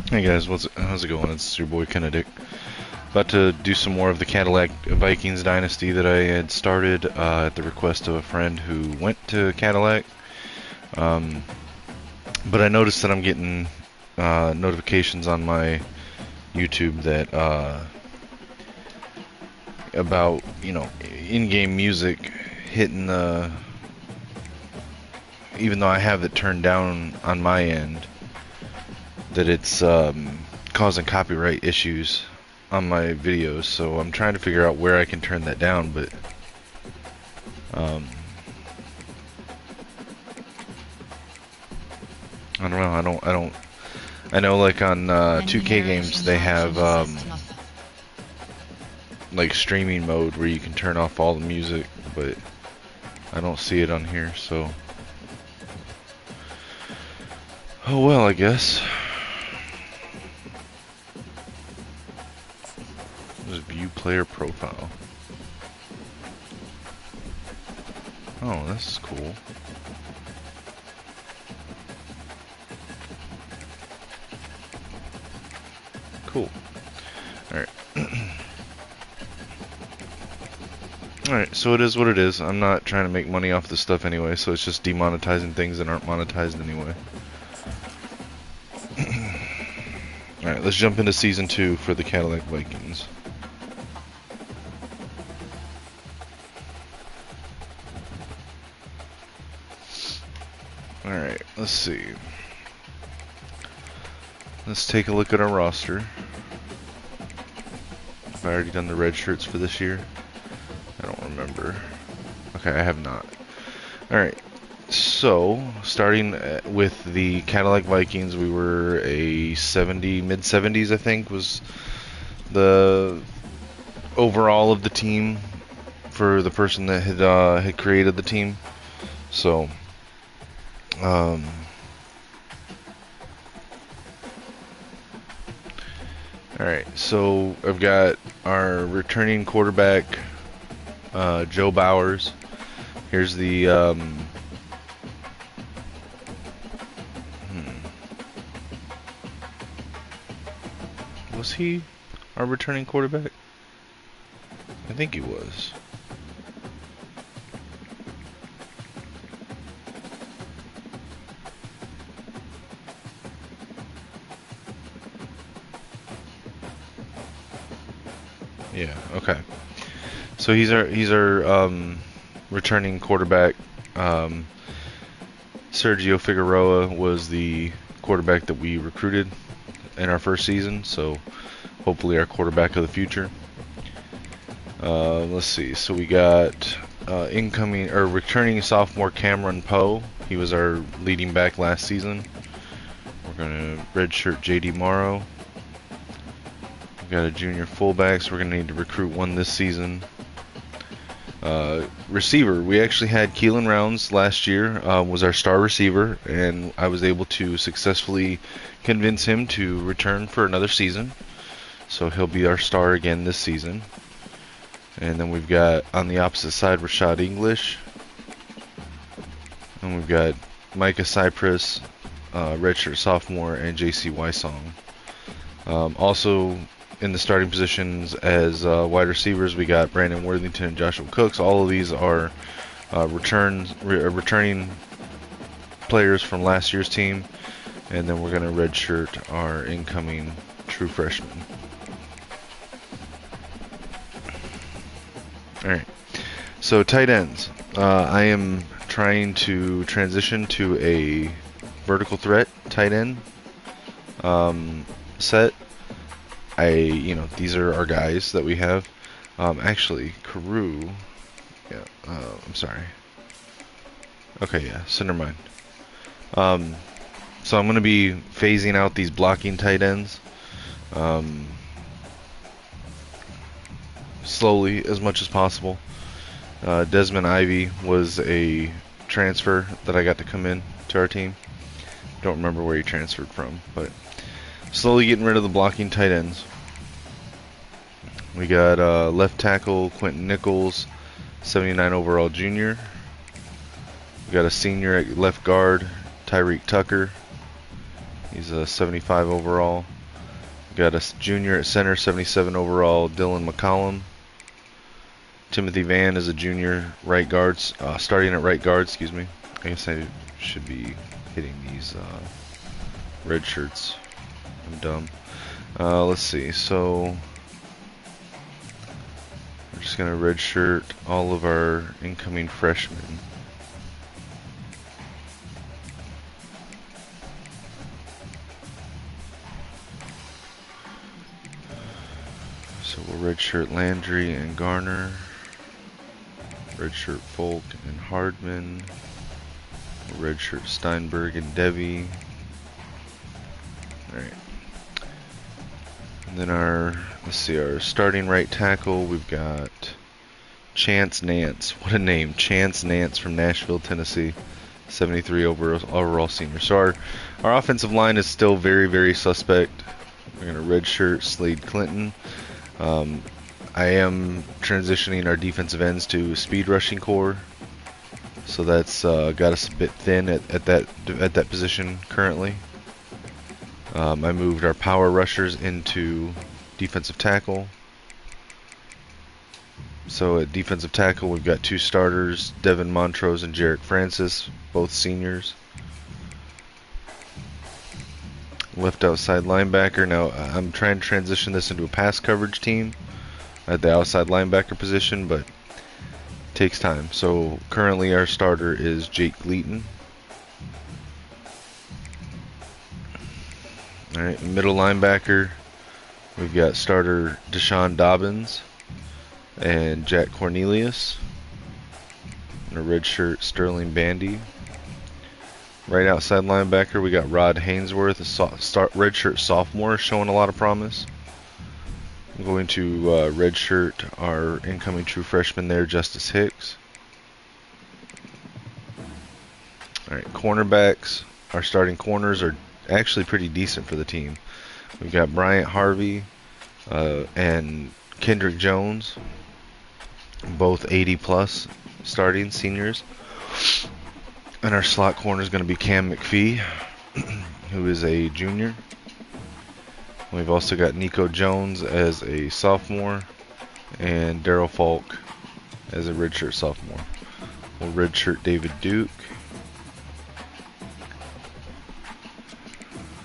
Hey guys, how's it going? It's your boy Kenedic. About to do some more of the Cadillac Vikings Dynasty that I had started at the request of a friend who went to Cadillac. Um, but I noticed that I'm getting notifications on my YouTube that about in-game music hitting the, even though I have it turned down on my end, that it's causing copyright issues on my videos. So I'm trying to figure out where I can turn that down, but um, I don't know. I know, like on 2K games they have like streaming mode where you can turn off all the music, but I don't see it on here. So oh well, I guess. Just view player profile. Oh, this is cool. Cool. Alright. Alright, so it is what it is. I'm not trying to make money off this stuff anyway, so it's just demonetizing things that aren't monetized anyway. Alright, let's jump into Season 2 for the Cadillac Vikings. Alright, let's see. Let's take a look at our roster. Have I already done the red shirts for this year? I don't remember. Okay, I have not. Alright, so starting with the Cadillac Vikings, we were a mid-70s, I think, was the overall of the team for the person that had created the team. So, alright, so I've got our returning quarterback, Joe Bowers. Here's the, was he our returning quarterback? I think he was. Yeah, okay. So he's our returning quarterback. Sergio Figueroa was the quarterback that we recruited in our first season, so hopefully our quarterback of the future. Let's see. So we got incoming or returning sophomore Cameron Poe. He was our leading back last season. We're gonna redshirt JD Morrow. We got a junior fullback, so we're gonna need to recruit one this season. Receiver, we actually had Keelan Rounds last year, was our star receiver, and I was able to successfully convince him to return for another season. So he'll be our star again this season. And then we've got on the opposite side Rashad English. And we've got Micah Cypress, redshirt sophomore, and JC Wysong. Also in the starting positions as wide receivers, we got Brandon Worthington and Joshua Cooks. All of these are returning players from last year's team. And then we're going to redshirt our incoming true freshman. Alright, so tight ends. I am trying to transition to a vertical threat tight end set. These are our guys that we have. Actually, Carew. Yeah, I'm sorry. Okay, yeah, so never mind. So I'm going to be phasing out these blocking tight ends slowly as much as possible. Desmond Ivy was a transfer that I got to come in to our team. Don't remember where he transferred from, but slowly getting rid of the blocking tight ends. We got left tackle Quentin Nichols, 79 overall junior. We got a senior at left guard, Tyreek Tucker. He's a 75 overall. Got a junior at center, 77 overall, Dylan McCollum. Timothy Van is a junior right guard, starting at right guard, excuse me. I guess I should be hitting these red shirts. I'm dumb. Let's see, so we're just going to red shirt all of our incoming freshmen. So we'll redshirt Landry and Garner, redshirt Folk and Hardman, we'll redshirt Steinberg and Debbie. Alright. And then let's see, our starting right tackle, we've got Chance Nance. What a name, Chance Nance from Nashville, Tennessee, 73 overall senior. So our offensive line is still very, very suspect. We're going to redshirt Slade Clinton. I am transitioning our defensive ends to speed rushing core, so that's got us a bit thin at that position currently. I moved our power rushers into defensive tackle. So at defensive tackle, we've got two starters, Devin Montrose and Jarek Francis, both seniors. Left outside linebacker. Now I'm trying to transition this into a pass coverage team at the outside linebacker position, but it takes time. So currently our starter is Jake Gleaton. Alright, middle linebacker, we've got starter Deshaun Dobbins and Jack Cornelius. And a redshirt Sterling Bandy. Right outside linebacker, we got Rod Hainsworth, a redshirt sophomore, showing a lot of promise. I'm going to redshirt our incoming true freshman there, Justice Hicks. Alright, cornerbacks. Our starting corners are actually pretty decent for the team. We've got Bryant Harvey and Kendrick Jones, both 80 plus starting seniors. And our slot corner is going to be Cam McPhee, who is a junior. We've also got Nico Jones as a sophomore and Daryl Falk as a redshirt sophomore. We'll redshirt David Duke.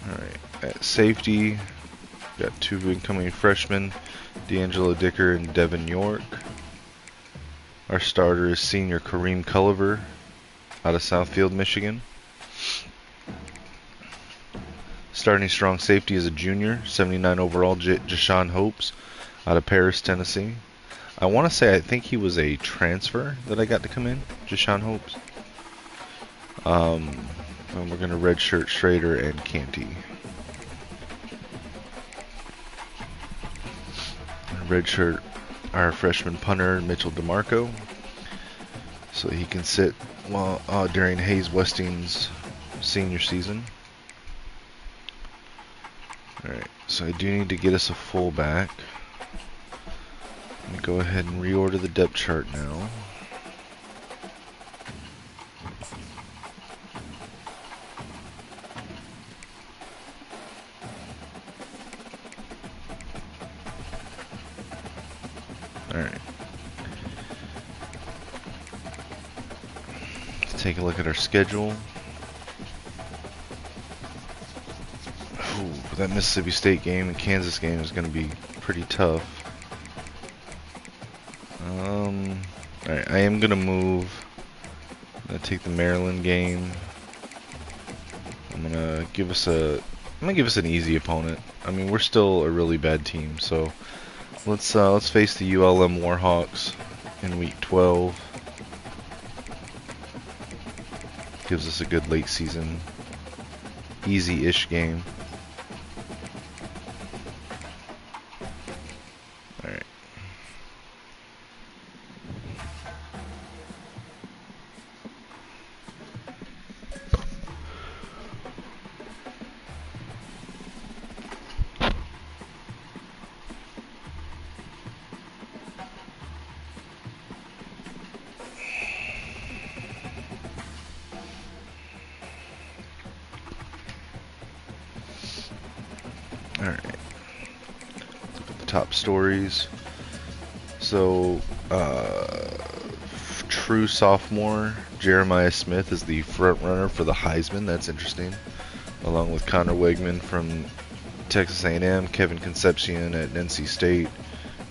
Alright, at safety, got two incoming freshmen, D'Angelo Dicker and Devin York. Our starter is senior Kareem Culliver out of Southfield, Michigan. Starting strong safety is a junior, 79 overall, Jashawn Hopes out of Paris, Tennessee. I want to say I think he was a transfer that I got to come in, Jashawn Hopes. And we're going to redshirt Schrader and Canty. Redshirt our freshman punter, Mitchell DeMarco, so he can sit during Hayes Westing's senior season. Alright, so I do need to get us a fullback. Let me go ahead and reorder the depth chart now. Alright. Let's take a look at our schedule. Ooh, that Mississippi State game and Kansas game is going to be pretty tough. Alright, I am going to move. I'm going to take the Maryland game. I'm going to give us an easy opponent. I mean, we're still a really bad team, so let's face the ULM Warhawks in week 12. Gives us a good late season, easy-ish game. Alright. top stories. So, true sophomore Jeremiah Smith is the front runner for the Heisman. That's interesting. Along with Connor Wegman from Texas A&M, Kevin Concepcion at NC State,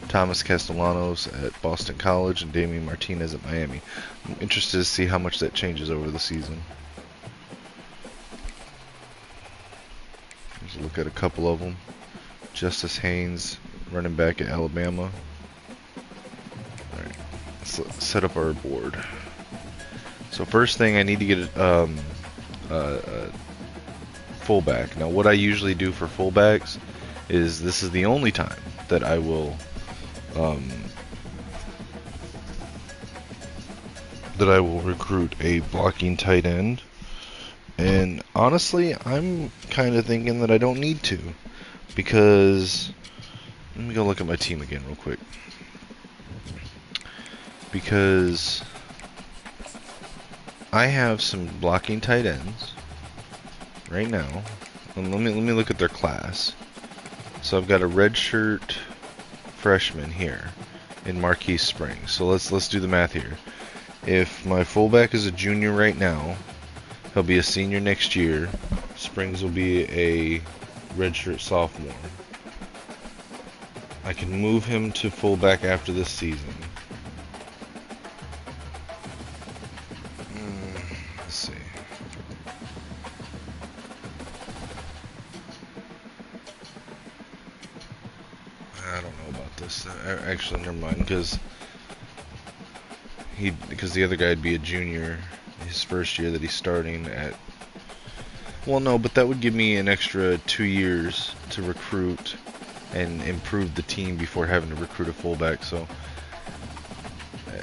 Thomas Castellanos at Boston College, and Damian Martinez at Miami. I'm interested to see how much that changes over the season. Let's look at a couple of them. Justice Haynes, running back at Alabama. Alright, let's set up our board. So first thing, I need to get a fullback. Now what I usually do for fullbacks is, this is the only time that I will recruit a blocking tight end, and honestly I'm kind of thinking that I don't need to, because let me go look at my team again real quick, because I have some blocking tight ends right now. And let me look at their class. So I've got a redshirt freshman here in Marquise Springs. So let's do the math here. If my fullback is a junior right now, he'll be a senior next year. Springs will be a redshirt sophomore. I can move him to fullback after this season. Let's see. I don't know about this. Actually, never mind, because the other guy'd be a junior his first year that he's starting at. Well, no, but that would give me an extra 2 years to recruit and improve the team before having to recruit a fullback. So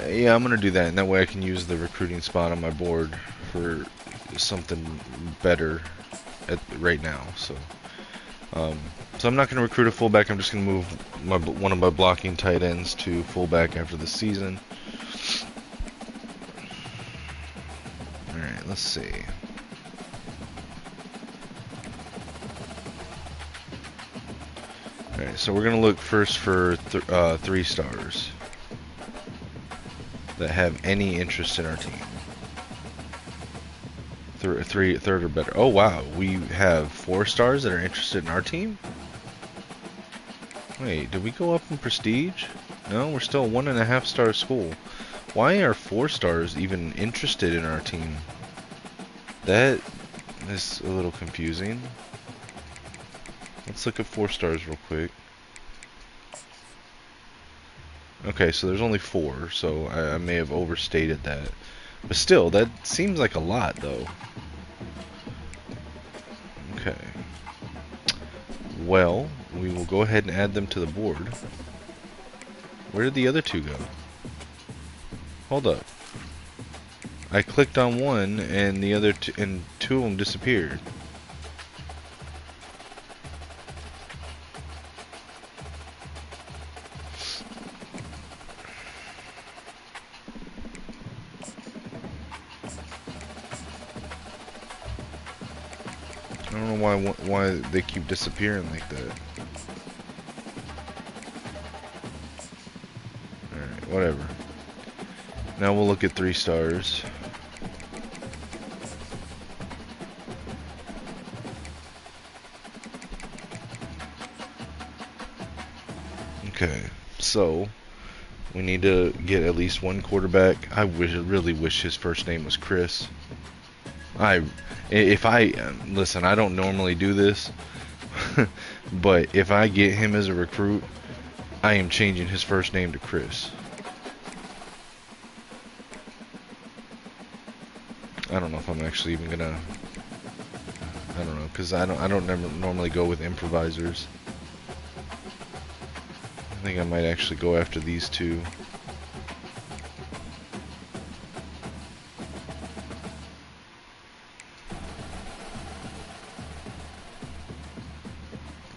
yeah, I'm gonna do that, and that way I can use the recruiting spot on my board for something better right now. So I'm not gonna recruit a fullback. I'm just gonna move one of my blocking tight ends to fullback after the season. All right, let's see. Alright, so we're going to look first for 3 stars that have any interest in our team. Third or better. Oh wow, we have 4 stars that are interested in our team? Wait, did we go up in prestige? No, we're still a 1.5 star school. Why are 4 stars even interested in our team? That is a little confusing. Let's look at 4 stars real quick. Okay, so there's only 4, so I may have overstated that. But still, that seems like a lot, though. Okay. Well, we will go ahead and add them to the board. Where did the other 2 go? Hold up. I clicked on one, and the other and 2 of them disappeared. I don't know why they keep disappearing like that. Alright, whatever. Now we'll look at 3 stars. Okay, so we need to get at least 1 quarterback. I really wish his first name was Chris. Listen, I don't normally do this, but if I get him as a recruit, I am changing his first name to Chris. I don't know if I'm actually even gonna. I don't know, because I don't never normally go with improvisers. I think I might actually go after these 2.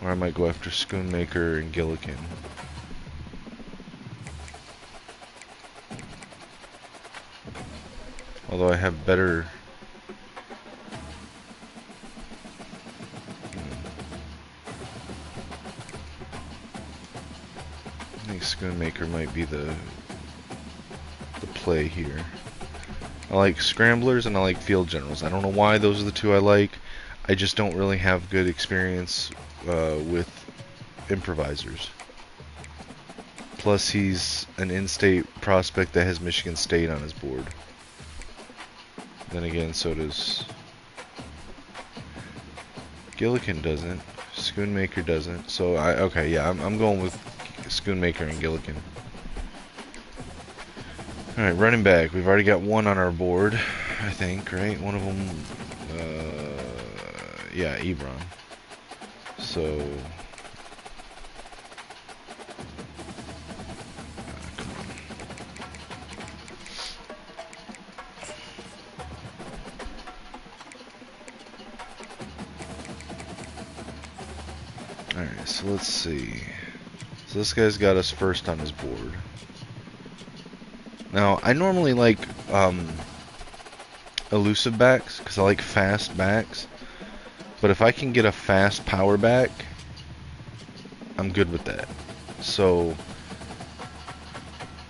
Or I might go after Schoonmaker and Gillikin. Although I have better... Schoonmaker might be the play here. I like scramblers and I like field generals. I don't know why those are the two I like. I just don't really have good experience with improvisers. Plus, he's an in-state prospect that has Michigan State on his board. Then again, so does Gillikin doesn't. Schoonmaker doesn't. So okay, yeah, I'm going with Schoonmaker and Gillikin. All right, running back. We've already got one on our board, I think, right? One of them, yeah, Ebron. So, come on. All right, so let's see. So this guy's got us first on his board. Now, I normally like elusive backs because I like fast backs. But if I can get a fast power back, I'm good with that. So,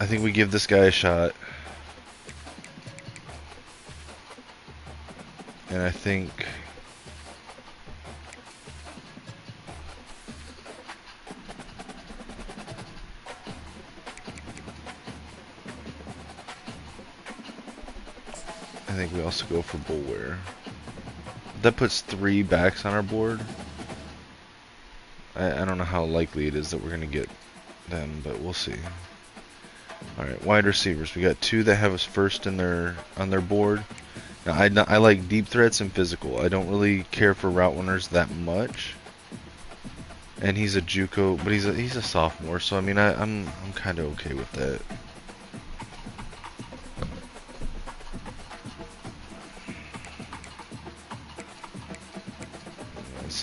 I think we give this guy a shot. And I think... we also go for Bullware. That puts 3 backs on our board. I don't know how likely it is that we're going to get them, but we'll see. Alright, wide receivers. We got 2 that have us first in on their board. Now, I like deep threats and physical. I don't really care for route runners that much. And he's a JUCO, but he's a sophomore, so I mean I'm kind of okay with that.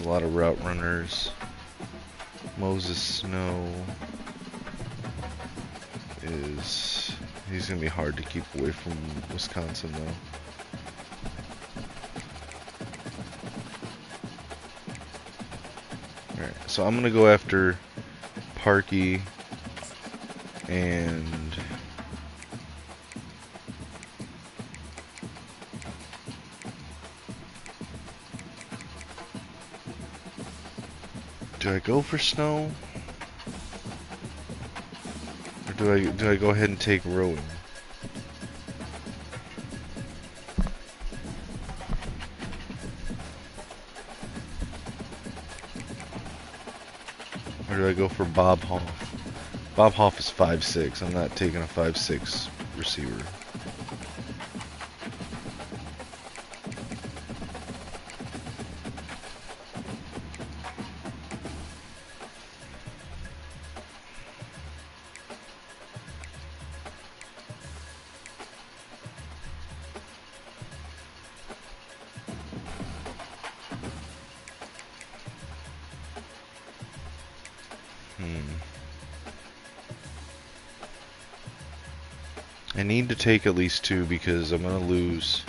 A lot of route runners. Moses Snow he's gonna be hard to keep away from Wisconsin though. Alright, so I'm gonna go after Parkey and do I go for Snow? Or do I go ahead and take Rowan? Or do I go for Bob Hoff? Bob Hoff is 5'6". I'm not taking a 5'6" receiver. I need to take at least 2 because I'm gonna lose.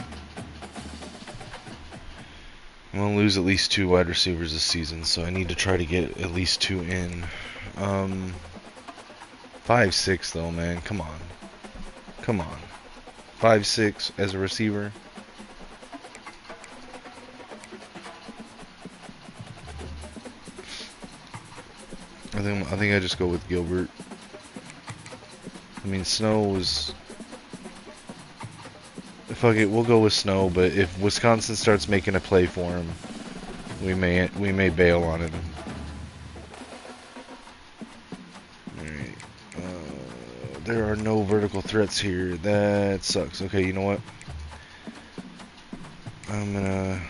I'm gonna lose at least 2 wide receivers this season, so I need to try to get at least 2 in. 5'6" though, man. Come on. Come on. 5'6" as a receiver. I think I just go with Gilbert. I mean, Snow was... Fuck it, we'll go with Snow, but if Wisconsin starts making a play for him, we may bail on it. Alright. There are no vertical threats here. That sucks. Okay, you know what? I'm gonna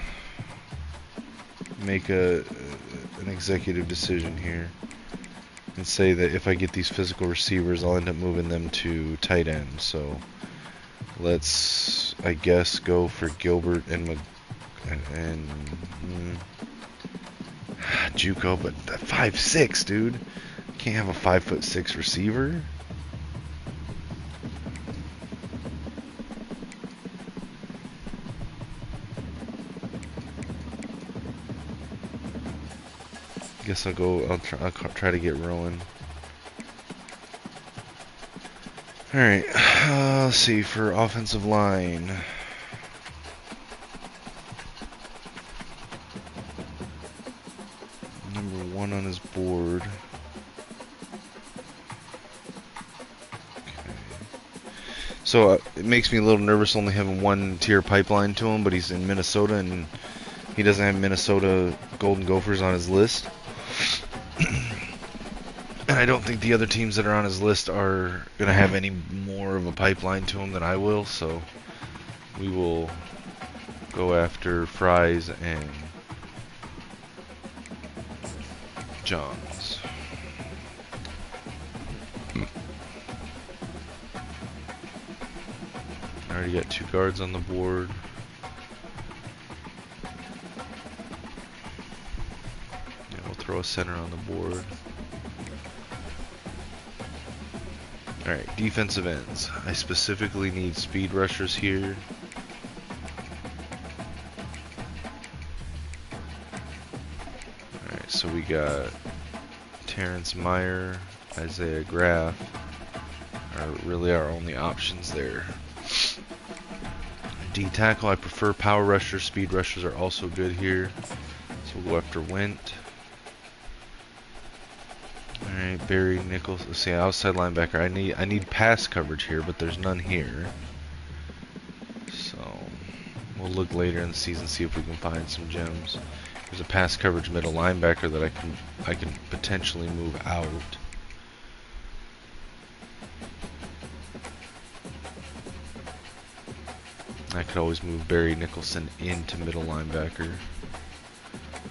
make an executive decision here and say that if I get these physical receivers, I'll end up moving them to tight end. So let's, I guess, go for Gilbert and JUCO, but 5'6", dude. Can't have a 5'6" receiver. Guess I'll try to get Rowan. Alright, let's see, for offensive line. Number 1 on his board. So it makes me a little nervous only having one tier pipeline to him, but he's in Minnesota and he doesn't have Minnesota Golden Gophers on his list. And I don't think the other teams that are on his list are going to have any more of a pipeline to him than I will, so we will go after Fries and Johns. I already got 2 guards on the board. Yeah, we'll throw a center on the board. Alright, defensive ends. I specifically need speed rushers here. Alright, so we got Terrence Meyer, Isaiah Graff are really our only options there. D tackle, I prefer power rushers. Speed rushers are also good here. So we'll go after Went. Alright, Barry Nichols. Let's see, outside linebacker. I need pass coverage here, but there's none here. So we'll look later in the season, see if we can find some gems. There's a pass coverage middle linebacker that I can potentially move out. I could always move Barry Nicholson into middle linebacker.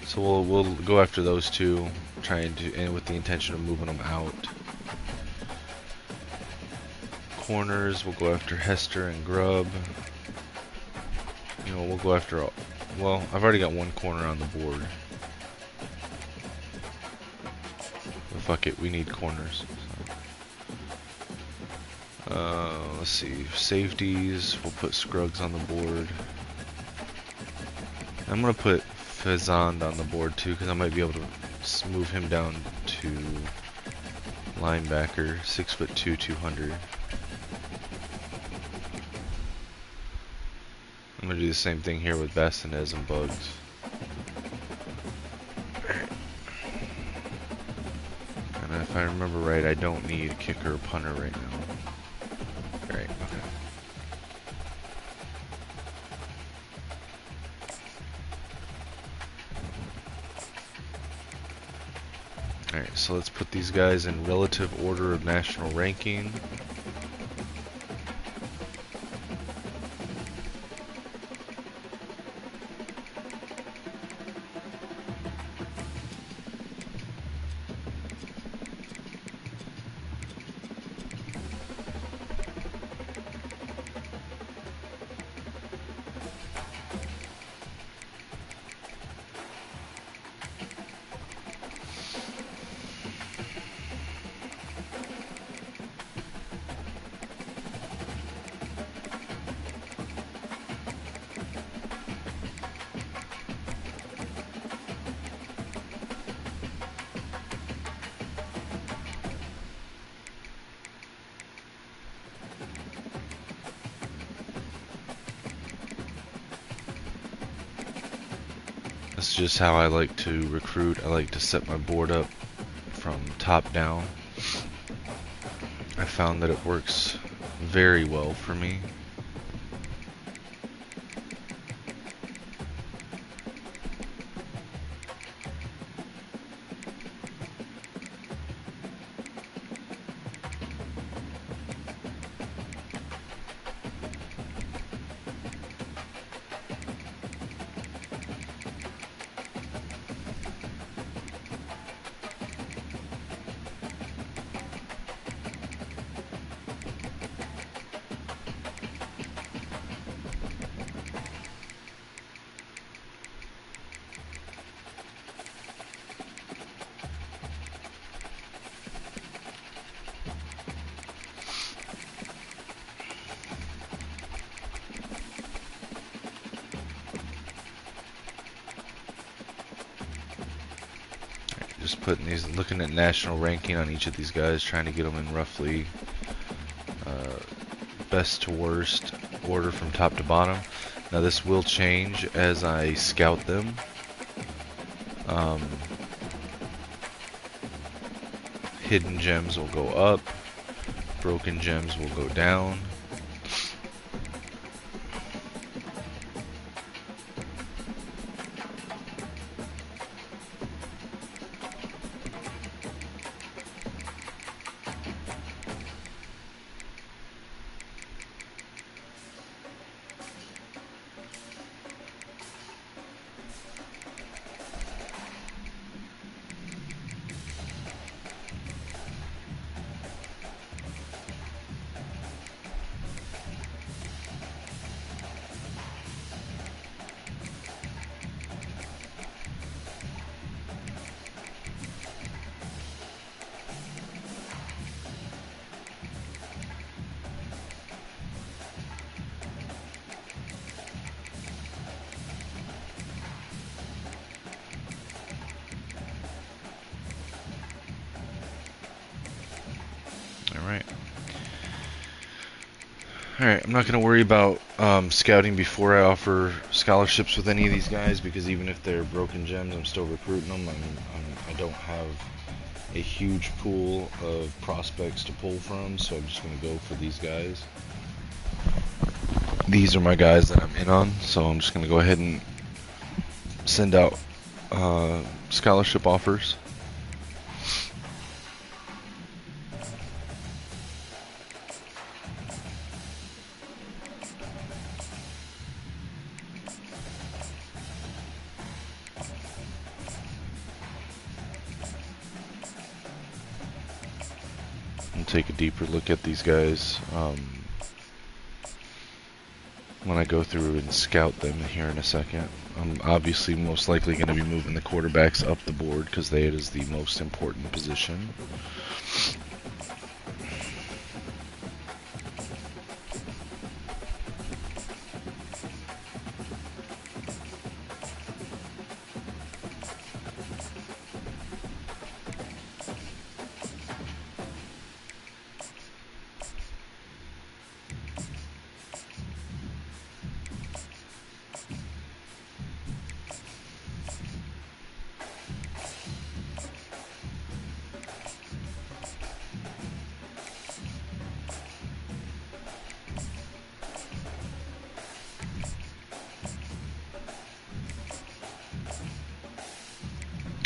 So we'll go after those two, trying to, and with the intention of moving them out. Corners, we'll go after Hester and Grubb. You know, we'll go after, well, I've already got 1 corner on the board. But fuck it, we need corners. Let's see, safeties, we'll put Scruggs on the board. I'm going to put Fazand on the board too, because I might be able to move him down to linebacker, 6'2", 200. I'm going to do the same thing here with Bastinez and Bugs. And if I remember right, I don't need a kicker or punter right now. Right, okay. Alright, so let's put these guys in relative order of national ranking. That's just how I like to recruit. I like to set my board up from top down. I found that it works very well for me. Just putting these, looking at national ranking on each of these guys, trying to get them in roughly best to worst order from top to bottom. Now this will change as I scout them. Hidden gems will go up, broken gems will go down. Alright, I'm not going to worry about scouting before I offer scholarships with any of these guys, because even if they're broken gems, I'm still recruiting them. I don't have a huge pool of prospects to pull from, so I'm just going to go for these guys. These are my guys that I'm in on, so I'm just going to go ahead and send out scholarship offers. Take a deeper look at these guys when I go through and scout them here in a second. I'm obviously most likely going to be moving the quarterbacks up the board because that is the most important position.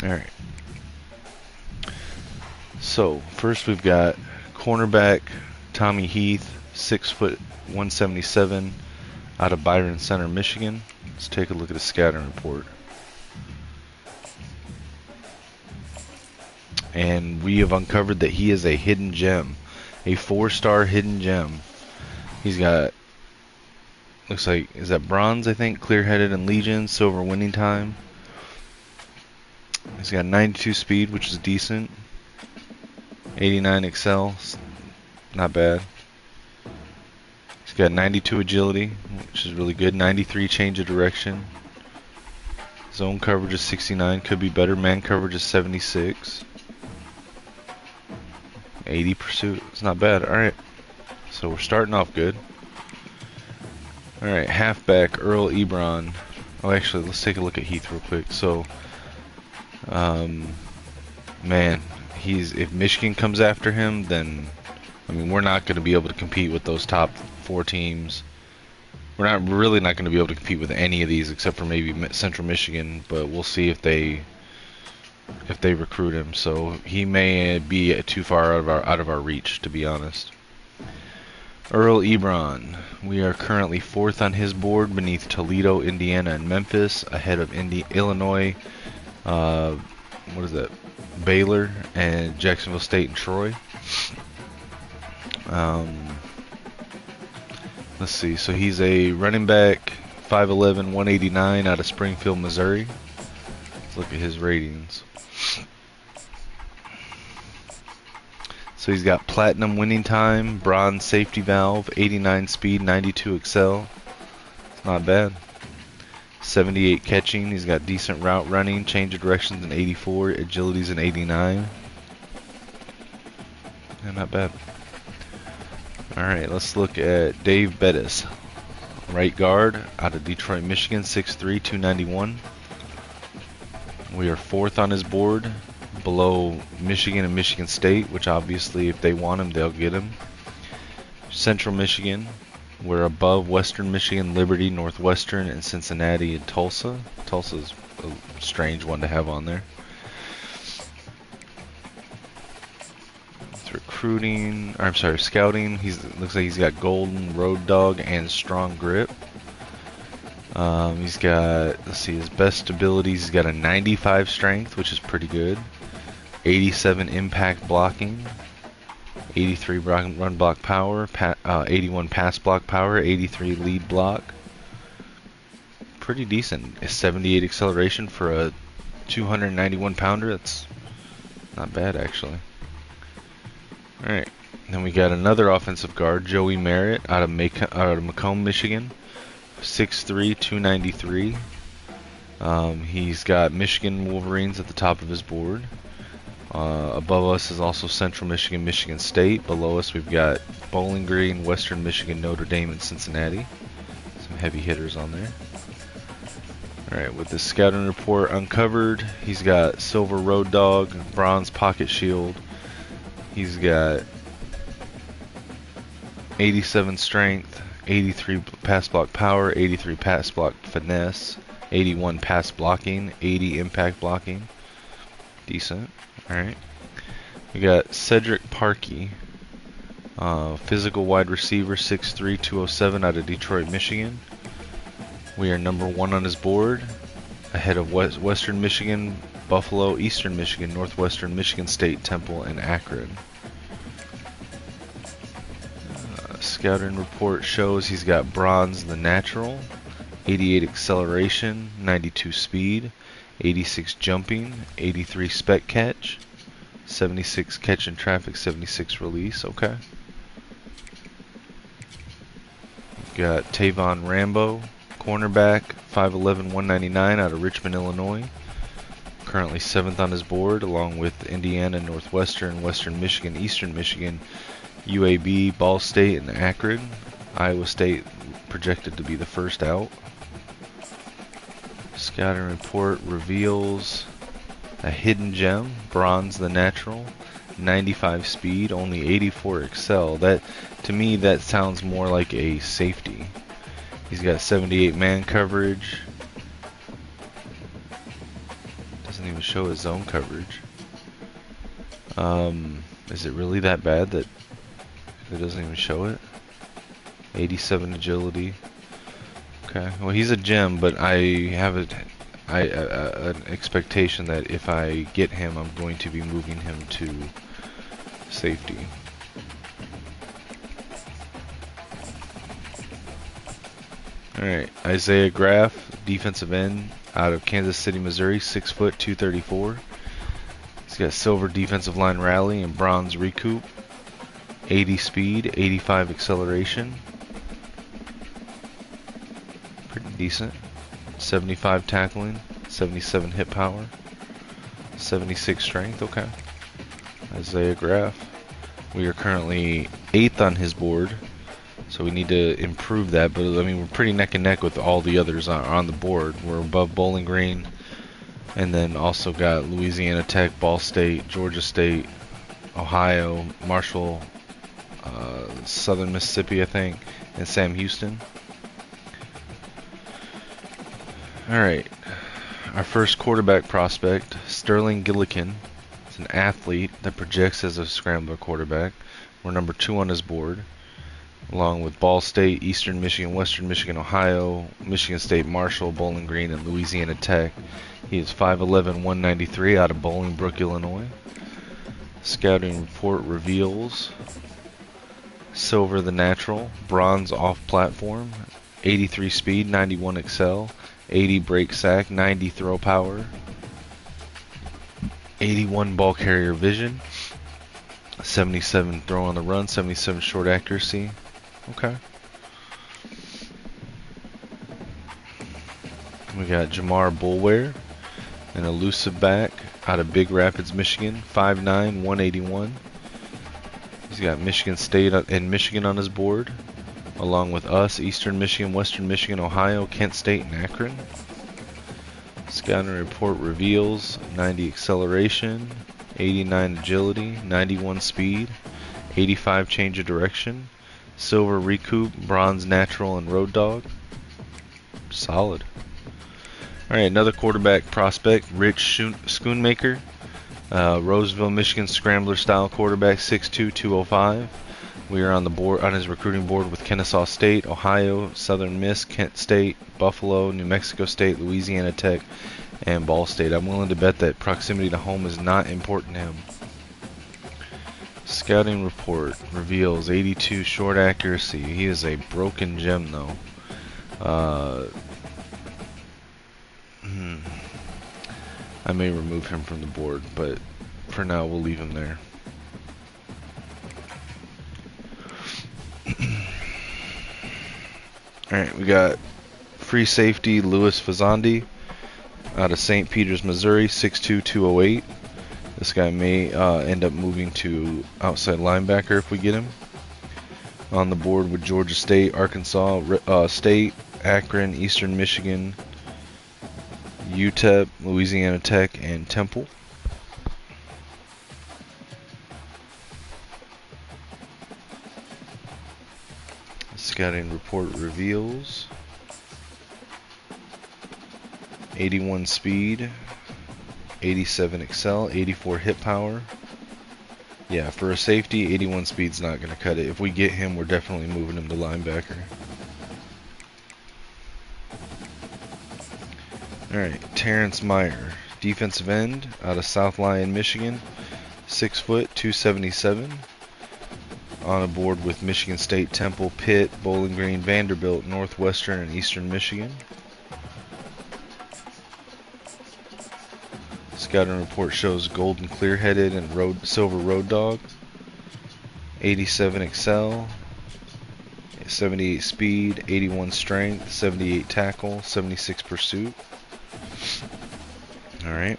Alright. So, first we've got cornerback Tommy Heath, 6 foot 177, out of Byron Center, Michigan. Let's take a look at his scouting report. And we have uncovered that he is a hidden gem. A 4-star hidden gem. He's got, looks like, is that bronze, I think? Clear-headed and Legion, silver winning time. He's got 92 speed, which is decent. 89 excel, not bad. He's got 92 agility, which is really good. 93 change of direction. Zone coverage is 69, could be better. Man coverage is 76. 80 pursuit, it's not bad. Alright, so we're starting off good. Alright, halfback Earl Ebron. Oh, actually, let's take a look at Heath real quick. So, man, if Michigan comes after him, then I mean, we're not going to be able to compete with those top 4 teams. We're really not going to be able to compete with any of these except for maybe Central Michigan, but we'll see if they recruit him. So he may be too far out of our reach, to be honest. Earl Ebron, we are currently 4th on his board, beneath Toledo, Indiana, and Memphis, ahead of Illinois. What is that? Baylor and Jacksonville State and Troy. Let's see. So he's a running back, 5'11", 189, out of Springfield, Missouri. Let's look at his ratings. So he's got platinum winning time, bronze safety valve, 89 speed, 92 excel. It's not bad. 78 catching. He's got decent route running, change of directions in 84, agility's in 89. Yeah, not bad. Alright, let's look at Dave Bettis. Right guard out of Detroit, Michigan, 6'3", 291. We are 4th on his board, below Michigan and Michigan State, which obviously if they want him, they'll get him. Central Michigan, we're above Western Michigan, Liberty, Northwestern, and Cincinnati and Tulsa. Tulsa's a strange one to have on there. It's recruiting, or I'm sorry, scouting. Looks like he's got golden, road dog, and strong grip. He's got, let's see, his best abilities, he's got a 95 strength, which is pretty good. 87 impact blocking. 83 run block power, 81 pass block power, 83 lead block. Pretty decent. A 78 acceleration for a 291 pounder. That's not bad actually. Alright, then we got another offensive guard, Joey Merritt out of Macomb, Michigan. 6'3", 293. He's got Michigan Wolverines at the top of his board. Above us is also Central Michigan, Michigan State. Below us we've got Bowling Green, Western Michigan, Notre Dame, and Cincinnati. Some heavy hitters on there. Alright, with the scouting report uncovered, he's got silver road dog, bronze pocket shield. He's got 87 strength, 83 pass block power, 83 pass block finesse, 81 pass blocking, 80 impact blocking. Decent. Alright. We got Cedric Parkey, physical wide receiver, 6'3", 207 out of Detroit, Michigan. We are number 1 on his board, ahead of Western Michigan, Buffalo, Eastern Michigan, Northwestern, Michigan State, Temple, and Akron. Scouting report shows he's got bronze the natural, 88 acceleration, 92 speed, 86 jumping, 83 spec catch, 76 catch in traffic, 76 release. Okay. We've got Tavon Rambo, cornerback, 5'11", 199 out of Richmond, Illinois. Currently 7th on his board, along with Indiana, Northwestern, Western Michigan, Eastern Michigan, UAB, Ball State, and Akron. Iowa State projected to be the first out. Scouting report reveals a hidden gem, bronze the natural, 95 speed, only 84 excel. That, to me, that sounds more like a safety. He's got 78 man coverage. Doesn't even show his zone coverage. Is it really that bad that it doesn't even show it? 87 agility. Okay, well he's a gem, but I have an expectation that if I get him, I'm going to be moving him to safety. Alright, Isaiah Graff, defensive end out of Kansas City, Missouri, 6 foot, 234. He's got silver defensive line rally and bronze recoup. 80 speed, 85 acceleration. Pretty decent. 75 tackling, 77 hit power, 76 strength. Okay. Isaiah Graff. We are currently 8th on his board, so we need to improve that. But I mean, we're pretty neck and neck with all the others on the board. We're above Bowling Green, and then also got Louisiana Tech, Ball State, Georgia State, Ohio, Marshall, Southern Mississippi, I think, and Sam Houston. Alright, our first quarterback prospect, Sterling Gillikin. He's an athlete that projects as a scrambler quarterback. We're number 2 on his board, along with Ball State, Eastern Michigan, Western Michigan, Ohio, Michigan State, Marshall, Bowling Green, and Louisiana Tech. He is 5'11", 193 out of Bolingbrook, Illinois. Scouting report reveals silver the natural, bronze off platform, 83 speed, 91 excel, 80 break sack, 90 throw power, 81 ball carrier vision, 77 throw on the run, 77 short accuracy. Okay. We got Jamar Bulware, an elusive back out of Big Rapids, Michigan, 5'9", 181. He's got Michigan State and Michigan on his board, along with us, Eastern Michigan, Western Michigan, Ohio, Kent State, and Akron. Scouting report reveals 90 acceleration, 89 agility, 91 speed, 85 change of direction, silver recoup, bronze natural, and road dog. Solid. Alright, another quarterback prospect, Rich Schoonmaker. Roseville, Michigan scrambler style quarterback, 6'2", 205. We are on the board on his recruiting board with Kennesaw State, Ohio, Southern Miss, Kent State, Buffalo, New Mexico State, Louisiana Tech, and Ball State. I'm willing to bet that proximity to home is not important to him. Scouting report reveals 82 short accuracy. He is a broken gem though. I may remove him from the board, but for now we'll leave him there. Alright, we got free safety Louis Fazandi out of St. Peters, Missouri, 6'2", 208. This guy may end up moving to outside linebacker if we get him. On the board with Georgia State, Arkansas State, Akron, Eastern Michigan, UTEP, Louisiana Tech, and Temple. Scouting report reveals 81 speed, 87 excel, 84 hit power. Yeah, for a safety, 81 speed's not going to cut it. If we get him, we're definitely moving him to linebacker. Alright, Terrence Meyer, defensive end out of South Lyon, Michigan, 6 foot, 277. On a board with Michigan State, Temple, Pitt, Bowling Green, Vanderbilt, Northwestern, and Eastern Michigan. Scouting report shows golden clear-headed and silver road dog, 87 excel, 78 speed, 81 strength, 78 tackle, 76 pursuit. Alright,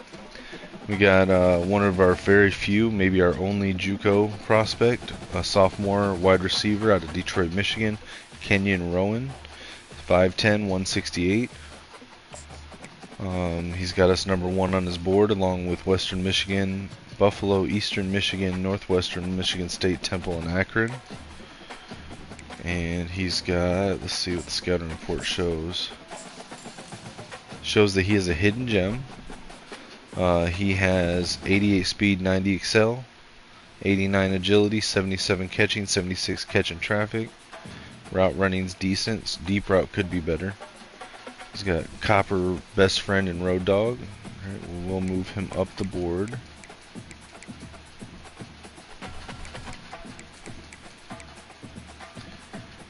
we got one of our very few, maybe our only JUCO prospect, a sophomore wide receiver out of Detroit, Michigan, Kenyon Rowan, 5'10", 168. He's got us number 1 on his board, along with Western Michigan, Buffalo, Eastern Michigan, Northwestern Michigan State, Temple, and Akron. And he's got, let's see what the scouting report shows. Shows that he is a hidden gem. He has 88 speed, 90 excel, 89 agility, 77 catching, 76 catching traffic. Route running's decent. Deep route could be better. He's got copper best friend and road dog. Alright, we'll move him up the board.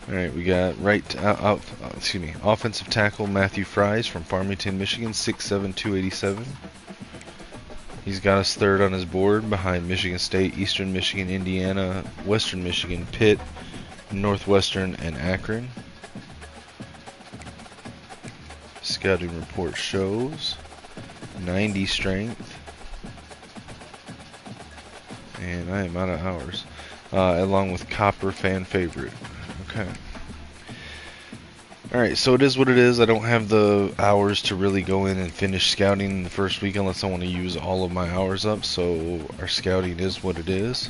Alright, we got offensive tackle Matthew Fries from Farmington, Michigan, 6'7", 287. He's got us 3rd on his board behind Michigan State, Eastern Michigan, Indiana, Western Michigan, Pitt, Northwestern, and Akron. Scouting report shows 90 strength, and I am out of hours, along with copper fan favorite. Okay. Alright, so it is what it is. I don't have the hours to really go in and finish scouting in the first week unless I want to use all of my hours up, so our scouting is what it is.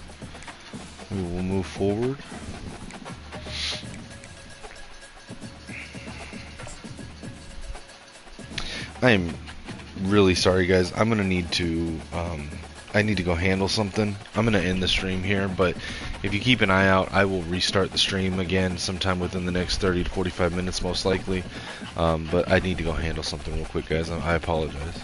We will move forward. I am really sorry, guys. I'm gonna need to I need to go handle something. I'm gonna end the stream here, but if you keep an eye out, I will restart the stream again sometime within the next 30 to 45 minutes most likely. But I need to go handle something real quick, guys. I apologize.